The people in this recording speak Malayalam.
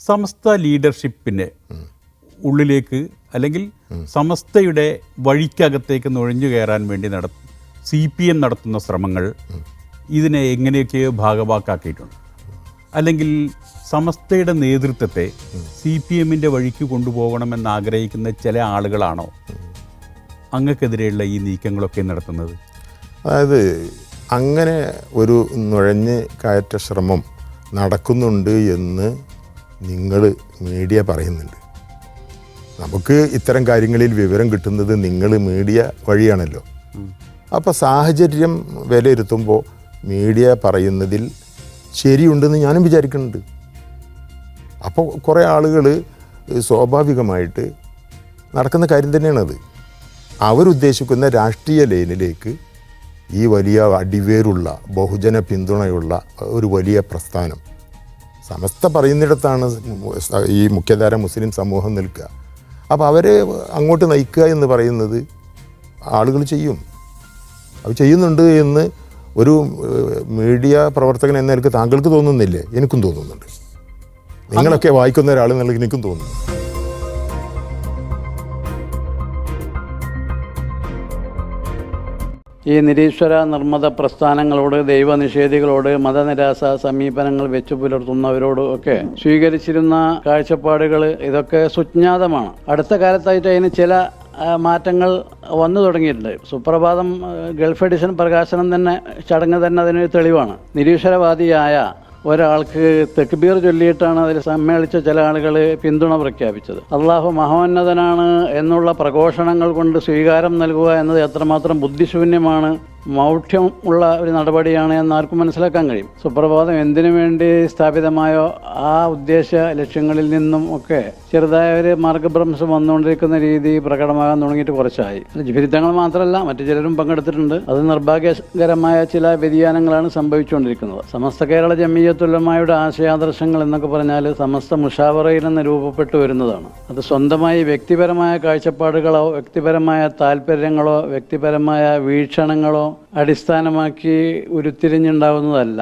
സമസ്ത ലീഡർഷിപ്പിന് ഉള്ളിലേക്ക് അല്ലെങ്കിൽ സമസ്തയുടെ വഴിക്കകത്തേക്ക് നുഴഞ്ഞു കയറാൻ വേണ്ടി CPM നടത്തുന്ന ശ്രമങ്ങൾ ഇതിനെ എങ്ങനെയൊക്കെയോ ഭാഗവാക്കാക്കിയിട്ടുണ്ട്. അല്ലെങ്കിൽ സമസ്തയുടെ നേതൃത്വത്തെ CPMൻ്റെ വഴിക്ക് കൊണ്ടുപോകണമെന്ന് ആഗ്രഹിക്കുന്ന ചില ആളുകളാണോ അങ്ങക്കെതിരെയുള്ള ഈ നീക്കങ്ങളൊക്കെ നടത്തുന്നത്? അതായത് അങ്ങനെ ഒരു നുഴഞ്ഞ് കയറ്റ ശ്രമം നടക്കുന്നുണ്ട് എന്ന് നിങ്ങൾ മീഡിയ പറയുന്നുണ്ട്. നമുക്ക് ഇത്തരം കാര്യങ്ങളിൽ വിവരം കിട്ടുന്നത് നിങ്ങൾ മീഡിയ വഴിയാണല്ലോ. അപ്പോൾ സാഹചര്യം വിലയിരുത്തുമ്പോൾ മീഡിയ പറയുന്നതിൽ ശരിയുണ്ടെന്ന് ഞാനും വിചാരിക്കുന്നുണ്ട്. അപ്പോൾ കുറേ ആളുകൾ സ്വാഭാവികമായിട്ട് നടക്കുന്ന കാര്യം തന്നെയാണത്. അവരുദ്ദേശിക്കുന്ന രാഷ്ട്രീയ ലൈനിലേക്ക് ഈ വലിയ അടിവേരുള്ള ബഹുജന പിന്തുണയുള്ള ഒരു വലിയ പ്രസ്ഥാനം സമസ്ത പറയുന്നിടത്താണ് ഈ മുഖ്യധാര മുസ്ലിം സമൂഹം നിൽക്കുക. അപ്പോൾ അവരെ അങ്ങോട്ട് നയിക്കുക എന്ന് പറയുന്നത് ആളുകൾ ചെയ്യും. അത് ചെയ്യുന്നുണ്ട് എന്ന് ഒരു മീഡിയ പ്രവർത്തകൻ എന്ന നിലയ്ക്ക് താങ്കൾക്ക് തോന്നുന്നില്ലേ? എനിക്കും തോന്നുന്നുണ്ട്. നിങ്ങളൊക്കെ വായിക്കുന്ന ഒരാൾ എന്നുള്ള എനിക്കും തോന്നുന്നു. ഈ നിരീശ്വര നിർമ്മത പ്രസ്ഥാനങ്ങളോട്, ദൈവനിഷേധികളോട്, മതനിരാസ സമീപനങ്ങൾ വെച്ചു പുലർത്തുന്നവരോട് ഒക്കെ സ്വീകരിച്ചിരുന്ന കാഴ്ചപ്പാടുകൾ ഇതൊക്കെ സുജ്ഞാതമാണ്. അടുത്ത കാലത്തായിട്ട് അതിന് ചില മാറ്റങ്ങൾ വന്നു തുടങ്ങിയിട്ടുണ്ട്. സുപ്രഭാതം ഗൾഫ് എഡിഷൻ പ്രകാശനം തന്നെ ചടങ്ങ് തന്നെ അതിനൊരു തെളിവാണ്. നിരീശ്വരവാദിയായ ഒരാൾക്ക് തക്ബീർ ചൊല്ലിയിട്ടാണ് അതിൽ സമ്മേളിച്ച ചില ആളുകൾ പിന്തുണ പ്രഖ്യാപിച്ചത്. അള്ളാഹു മഹോന്നതനാണ് എന്നുള്ള പ്രഘോഷണങ്ങൾ കൊണ്ട് സ്വീകാരം നൽകുക എന്നത് എത്രമാത്രം ബുദ്ധിശൂന്യമാണ്, മൗഢ്യം ഉള്ള ഒരു നടപടിയാണ് എന്നാർക്കും മനസ്സിലാക്കാൻ കഴിയും. സുപ്രഭാതം എന്തിനു വേണ്ടി സ്ഥാപിതമായോ ആ ഉദ്ദേശ ലക്ഷ്യങ്ങളിൽ നിന്നും ഒക്കെ ചെറുതായ ഒരു മാർഗഭ്രംശം വന്നുകൊണ്ടിരിക്കുന്ന രീതി പ്രകടമാകാൻ തുടങ്ങിയിട്ട് കുറച്ചായി. വിരുദ്ധങ്ങൾ മാത്രമല്ല, മറ്റു ചിലരും പങ്കെടുത്തിട്ടുണ്ട്. അത് നിർഭാഗ്യകരമായ ചില വ്യതിയാനങ്ങളാണ് സംഭവിച്ചുകൊണ്ടിരിക്കുന്നത്. സമസ്ത കേരള ജമിയത്തുലമായുടെ ആശയാദർശങ്ങൾ എന്നൊക്കെ പറഞ്ഞാൽ സമസ്ത മുഷാവറയിൽ നിന്ന് രൂപപ്പെട്ടു വരുന്നതാണ്. അത് സ്വന്തമായി വ്യക്തിപരമായ കാഴ്ചപ്പാടുകളോ വ്യക്തിപരമായ താല്പര്യങ്ങളോ വ്യക്തിപരമായ വീക്ഷണങ്ങളോ അടിസ്ഥാനമാക്കി ഉരുത്തിരിഞ്ഞുണ്ടാവുന്നതല്ല.